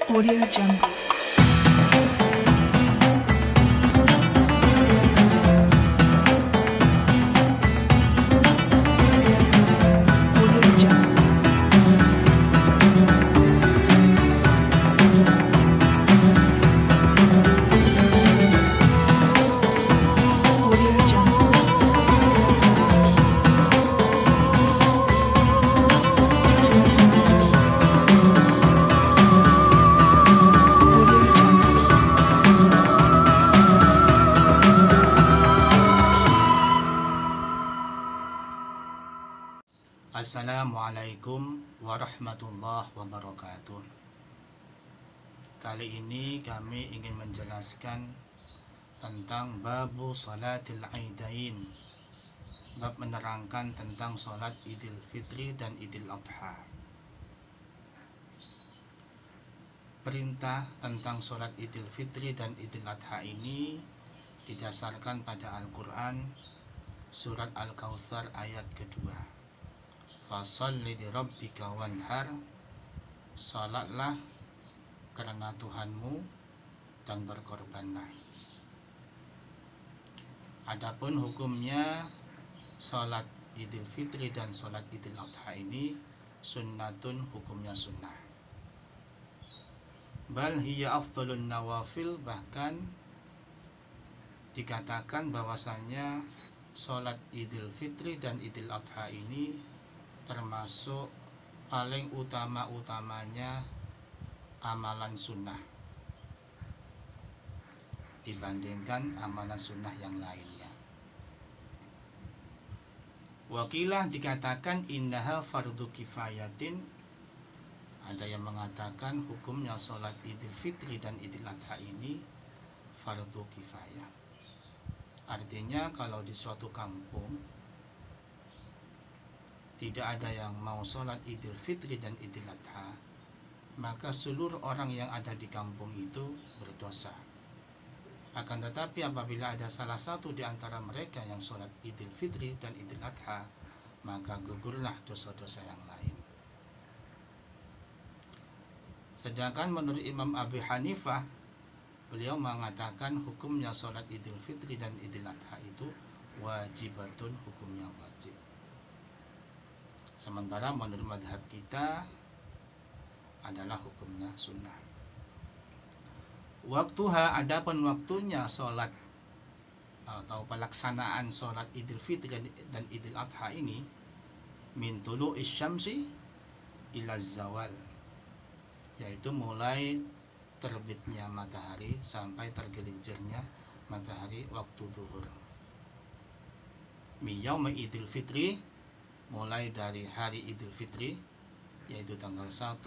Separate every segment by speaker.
Speaker 1: Audio Jungle. Audio Jungle. Audio Jungle. Audio Jungle.
Speaker 2: Assalamualaikum warahmatullahi wabarakatuh. Kali ini kami ingin menjelaskan tentang babu salatil aidain, bab menerangkan tentang salat Idul Fitri dan Idul Adha. Perintah tentang salat Idul Fitri dan Idul Adha ini didasarkan pada Al-Quran surat Al-Kautsar ayat kedua. Fasholli li rabbika wanhar, salatlah karena Tuhanmu dan berkorbanlah. Adapun hukumnya salat Idul Fitri dan salat Idul Adha ini sunnatun, hukumnya sunnah. Bal hiya afdhalun nawafil, bahkan dikatakan bahwasanya salat Idul Fitri dan Idul Adha ini termasuk paling utama-utamanya amalan sunnah dibandingkan amalan sunnah yang lainnya. Wakilah dikatakan innaha fardu kifayatin, ada yang mengatakan hukumnya sholat Idul Fitri dan Idul Adha ini fardu kifayah. Artinya kalau di suatu kampung tidak ada yang mau sholat Idul Fitri dan Idul Adha, maka seluruh orang yang ada di kampung itu berdosa. Akan tetapi apabila ada salah satu di antara mereka yang sholat Idul Fitri dan Idul Adha, maka gugurlah dosa-dosa yang lain. Sedangkan menurut Imam Abu Hanifah, beliau mengatakan hukumnya sholat Idul Fitri dan Idul Adha itu wajibatun, hukumnya wajib. Sementara menurut mazhab kita adalah hukumnya sunnah. Waktuha, adapun waktunya sholat atau pelaksanaan sholat Idul Fitri dan Idul Adha ini min tulu'is syamsi ila zawal, yaitu mulai terbitnya matahari sampai tergelincirnya matahari waktu zuhur. Mi yaumi Idul Fitri, mulai dari hari Idul Fitri, yaitu tanggal 1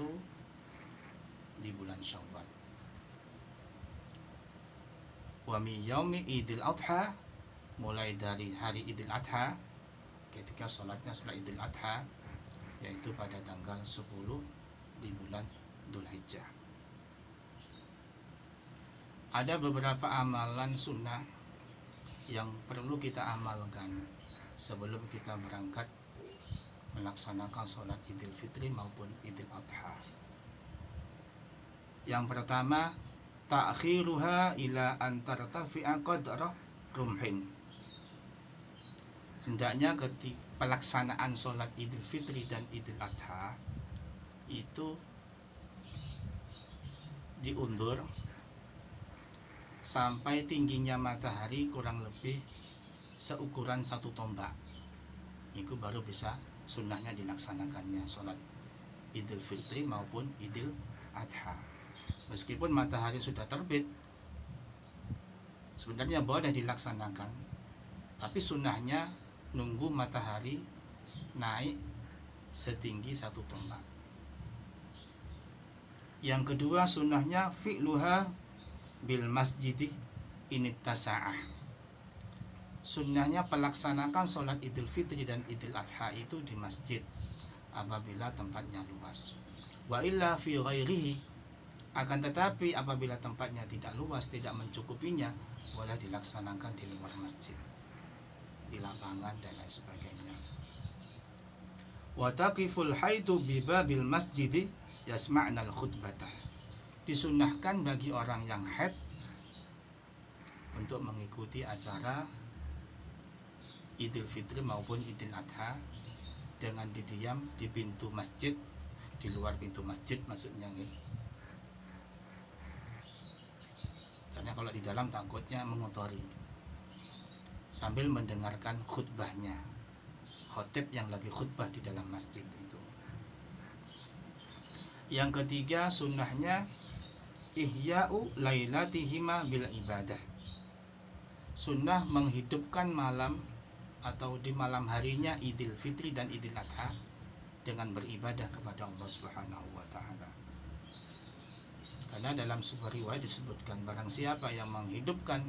Speaker 2: di bulan Syawal. Wa mi yaumi Idul Adha, mulai dari hari Idul Adha, ketika sholatnya sholat Idul Adha, yaitu pada tanggal 10 di bulan Dzulhijjah. Ada beberapa amalan sunnah yang perlu kita amalkan sebelum kita berangkat melaksanakan sholat Idul Fitri maupun Idul Adha. Yang pertama, ta'khiruha ila an tartafi'a qadra rumhin. Hendaknya ketika pelaksanaan sholat Idul Fitri dan Idul Adha itu diundur sampai tingginya matahari kurang lebih seukuran 1 tombak. Itu baru bisa sunnahnya dilaksanakannya sholat Idul Fitri maupun Idul Adha. Meskipun matahari sudah terbit, sebenarnya boleh dilaksanakan, tapi sunnahnya nunggu matahari naik setinggi 1 tombak. Yang kedua, sunnahnya fi'luha bil masjidi inittasa'ah. Sunnahnya pelaksanakan sholat Idul Fitri dan Idul Adha itu di masjid apabila tempatnya luas. Wa illa fi ghairihi, akan tetapi apabila tempatnya tidak luas, tidak mencukupinya, boleh dilaksanakan di luar masjid, di lapangan dan lain sebagainya. Wa taqiful haidu bi babil masjidi yasma'nal khutbata. Disunahkan bagi orang yang haid untuk mengikuti acara Idul Fitri maupun Idul Adha dengan didiam di pintu masjid, di luar pintu masjid maksudnya nih. Karena kalau di dalam takutnya mengotori, sambil mendengarkan khutbahnya, khotib yang lagi khutbah di dalam masjid itu. Yang ketiga, sunnahnya ihya'u lailatihima bil ibadah. Sunnah menghidupkan malam atau di malam harinya Idul Fitri dan Idul Adha dengan beribadah kepada Allah Subhanahu wa taala. Karena dalam sebuah riwayat disebutkan barang siapa yang menghidupkan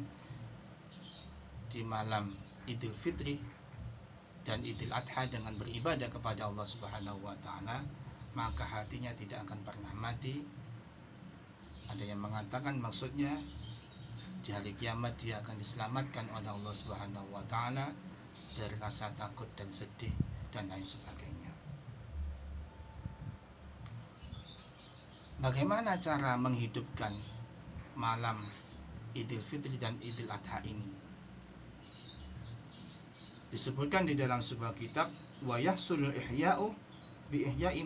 Speaker 2: di malam Idul Fitri dan Idul Adha dengan beribadah kepada Allah Subhanahu wa taala, maka hatinya tidak akan pernah mati. Ada yang mengatakan maksudnya di hari kiamat dia akan diselamatkan oleh Allah Subhanahu wa taala dari rasa takut dan sedih dan lain sebagainya. Bagaimana cara menghidupkan malam Idul Fitri dan Idul Adha ini? Disebutkan di dalam sebuah kitab, wa yahsulul ihya'u bi ihya'i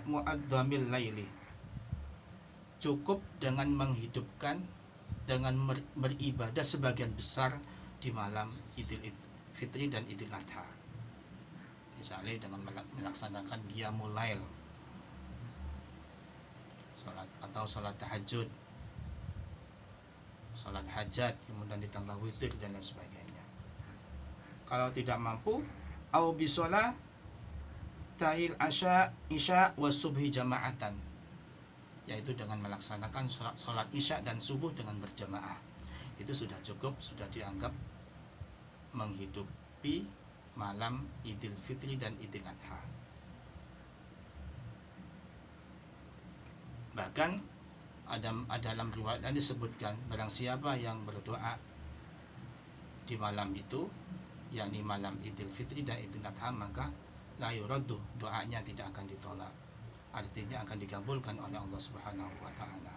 Speaker 2: mu'addamil laili. Cukup dengan menghidupkan, dengan beribadah sebagian besar di malam Idul Fitri dan Idul Adha. Misalnya dengan melaksanakan qiyamul lail, salat atau salat tahajud, salat hajat, kemudian ditambah witir dan lain sebagainya. Kalau tidak mampu, au bisolah tahil isya wa subhi jama'atan, yaitu dengan melaksanakan salat isya dan subuh dengan berjamaah. Itu sudah cukup, sudah dianggap menghidupi malam Idul Fitri dan Idul Adha. Bahkan dalam riwayat yang disebutkan, barang siapa yang berdoa di malam itu, yakni malam Idul Fitri dan Idul Adha, maka la yuraddu, doanya tidak akan ditolak, artinya akan dikabulkan oleh Allah Subhanahu wa taala.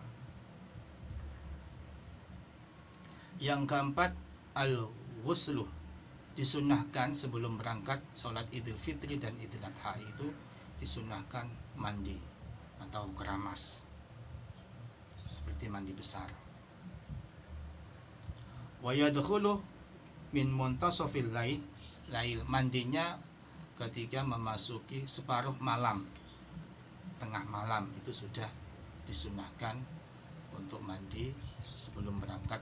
Speaker 2: Yang keempat, al-ghuslu. Disunnahkan sebelum berangkat sholat Idul Fitri dan Idul Adha itu disunnahkan mandi atau keramas seperti mandi besar. Wa yadkhulu min muntasafil lail, mandinya ketika memasuki separuh malam, tengah malam itu sudah disunnahkan untuk mandi sebelum berangkat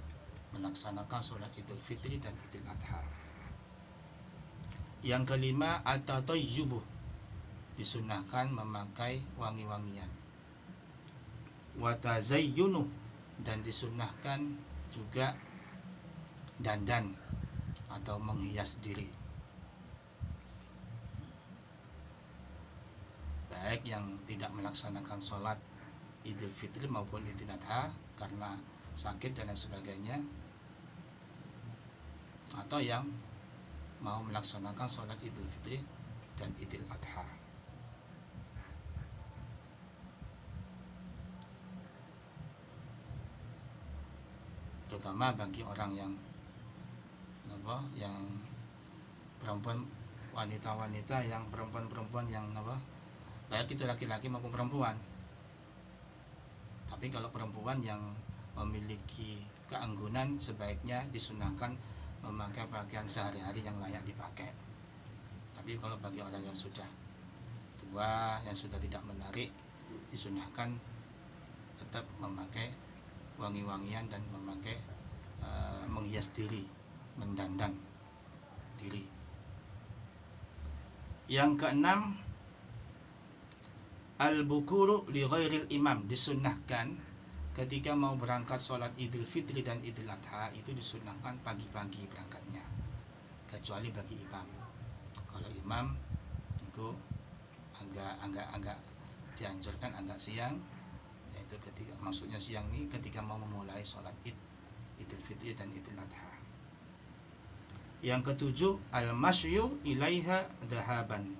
Speaker 2: melaksanakan sholat Idul Fitri dan Idul Adha. Yang kelima, at-tatayyubu, disunnahkan memakai wangi-wangian. Wa tazayyunu, dan disunnahkan juga dandan atau menghias diri, baik yang tidak melaksanakan sholat Idul Fitri maupun Idul Adha karena sakit dan lain sebagainya, atau yang mau melaksanakan sholat Idul Fitri dan Idul Adha. Terutama bagi orang yang perempuan, wanita-wanita yang perempuan yang baik itu laki-laki maupun perempuan. Tapi kalau perempuan yang memiliki keanggunan, sebaiknya disunahkan memakai pakaian sehari-hari yang layak dipakai. Tapi kalau bagi orang yang sudah tua, yang sudah tidak menarik, disunahkan tetap memakai wangi-wangian dan memakai menghias diri, mendandan diri. Yang keenam, al-bukuru li ghairil imam, disunnahkan ketika mau berangkat sholat Idul Fitri dan Idul Adha itu disunnahkan pagi-pagi berangkatnya, kecuali bagi imam. Kalau imam itu agak dianjurkan agak siang, yaitu ketika, maksudnya siang ini ketika mau memulai sholat Idul Fitri dan Idul Adha. Yang ketujuh, al-masyu ilaiha dhahaban,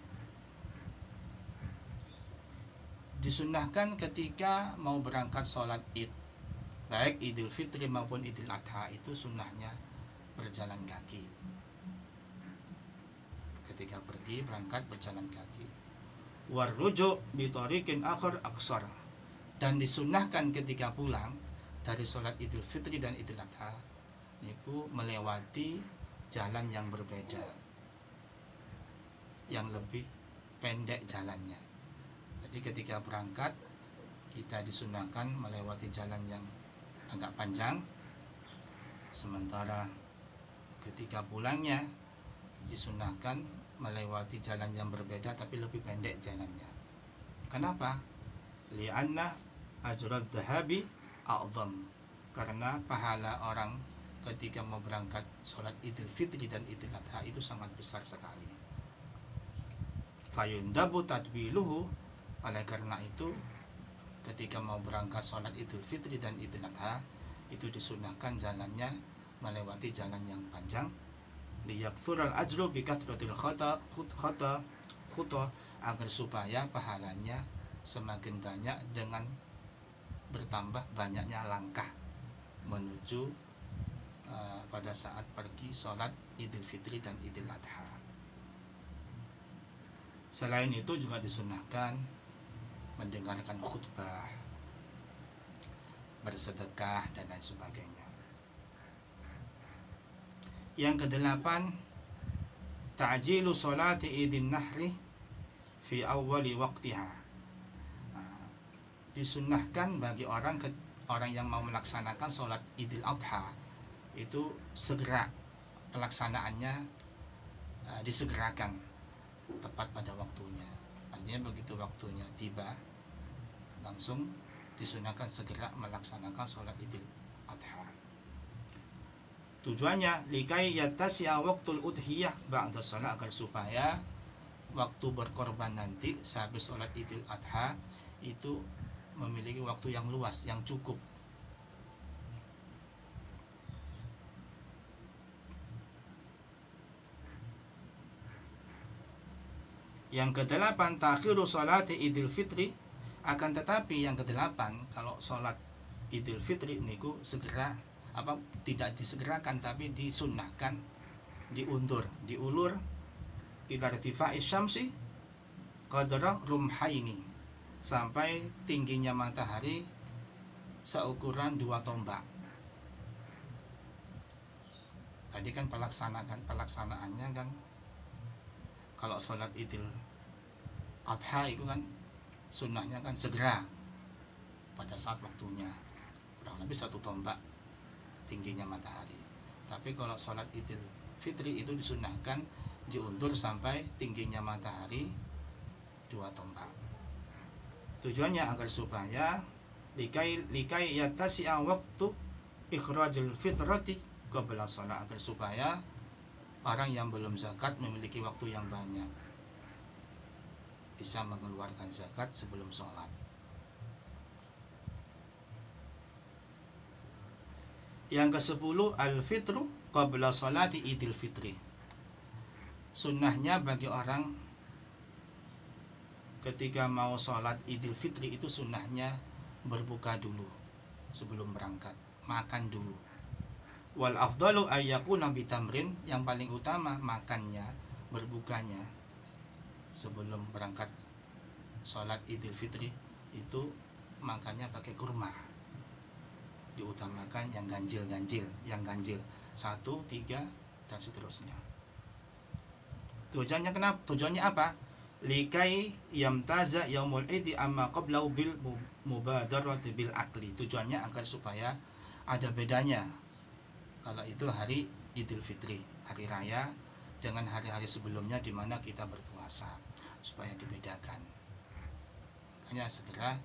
Speaker 2: Disunnahkan ketika mau berangkat sholat id, baik Idul Fitri maupun Idul Adha, itu sunnahnya berjalan kaki. Ketika pergi berangkat berjalan kaki. Warruju bi thariqin akhar aqsar. Dan disunnahkan ketika pulang dari sholat Idul Fitri dan Idul Adha niku melewati jalan yang berbeda, yang lebih pendek jalannya. Jadi ketika berangkat kita disunahkan melewati jalan yang agak panjang, sementara ketika pulangnya disunahkan melewati jalan yang berbeda tapi lebih pendek jalannya. Kenapa? Li'anna ajrad dhahabi a'zam. Karena pahala orang ketika mau berangkat sholat Idul Fitri dan Idul Adha itu sangat besar sekali. Fayundabu tadwiluhu. Oleh karena itu ketika mau berangkat sholat Idul Fitri dan Idul Adha itu disunahkan jalannya melewati jalan yang panjang, liyakthurul ajru bi kathratil khata agar supaya pahalanya semakin banyak dengan bertambah banyaknya langkah menuju pada saat pergi sholat Idul Fitri dan Idul Adha. Selain itu juga disunahkan mendengarkan khutbah, bersedekah dan lain sebagainya. Yang kedelapan, ta'jilu sholati idin nahri fi awwali waqtiha. Disunnahkan bagi orang yang mau melaksanakan sholat Idul Adha itu segera pelaksanaannya, disegerakan tepat pada waktunya. Artinya begitu waktunya tiba langsung disunahkan segera melaksanakan sholat Idul Adha. Tujuannya likai yattasi'a waqtul udhiyah ba'da sholat, agar supaya waktu berkorban nanti sehabis sholat Idul Adha itu memiliki waktu yang luas, yang cukup. Yang kedelapan, takhiru sholati Idul Fitri. Akan tetapi yang kedelapan, kalau sholat Idul Fitri niku segera tidak disegerakan tapi disunnahkan diulur ila irtifa'i syamsi qadra rumhaini, sampai tingginya matahari seukuran 2 tombak. Tadi kan pelaksanaannya kan kalau sholat Idul Adha itu kan sunnahnya kan segera pada saat waktunya, kurang lebih 1 tombak tingginya matahari. Tapi kalau sholat Idul Fitri itu disunahkan diundur sampai tingginya matahari 2 tombak. Tujuannya agar supaya likai yattasi'a waktu ikhrajul fitrati qabla sholat, agar supaya orang yang belum zakat memiliki waktu yang banyak, bisa mengeluarkan zakat sebelum sholat. Yang ke-10, al-fitru qabla sholati Idul Fitri. Sunnahnya bagi orang ketika mau sholat Idul Fitri itu sunnahnya berbuka dulu sebelum berangkat, makan dulu. Wal afdalu ayyakuna bitamrin, yang paling utama makannya, berbukanya sebelum berangkat sholat Idul Fitri itu makannya pakai kurma. Diutamakan yang ganjil 1, 3 dan seterusnya. Tujuannya kenapa? Tujuannya apa? Likai yamtaza yaumul idi amma qablau bil mubadarati bil akli. Tujuannya agar supaya ada bedanya kalau itu hari Idul Fitri, hari raya, dengan hari-hari sebelumnya di mana kita berpuasa, supaya dibedakan. Makanya segera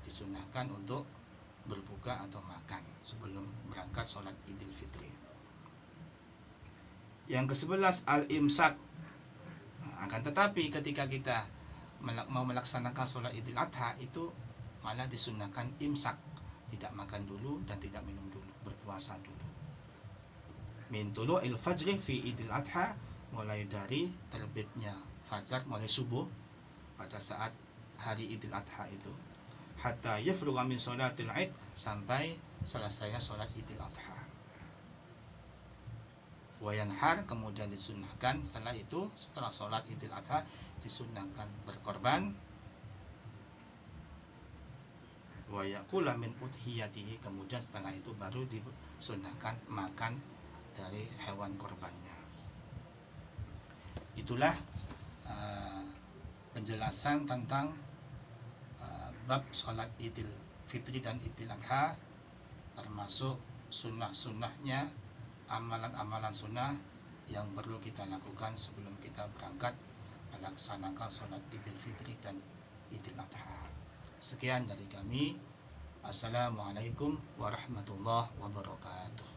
Speaker 2: disunahkan untuk berbuka atau makan sebelum berangkat sholat Idul Fitri. Yang ke-11, al-imsak. Akan tetapi ketika kita mau melaksanakan sholat Idul Adha itu malah disunahkan imsak, tidak makan dulu dan tidak minum dulu, berpuasa dulu. Min tulu'il fajri fi Idul Adha, mulai dari terbitnya fajar, mulai subuh pada saat hari Idul Adha itu, hatta yafrugha min sholatil Id, sampai selesainya sholat Idul Adha. Wayanhar, kemudian disunnahkan setelah itu, setelah sholat Idul Adha disunnahkan berkorban. Wa yakula min udhiyatihi, kemudian setelah itu baru disunnahkan makan dari hewan korbannya. Itulah penjelasan tentang bab sholat Idul Fitri dan Idul Adha, termasuk sunnah-sunnahnya, amalan-amalan sunnah yang perlu kita lakukan sebelum kita berangkat melaksanakan sholat Idul Fitri dan Idul Adha. Sekian dari kami. Assalamualaikum warahmatullahi wabarakatuh.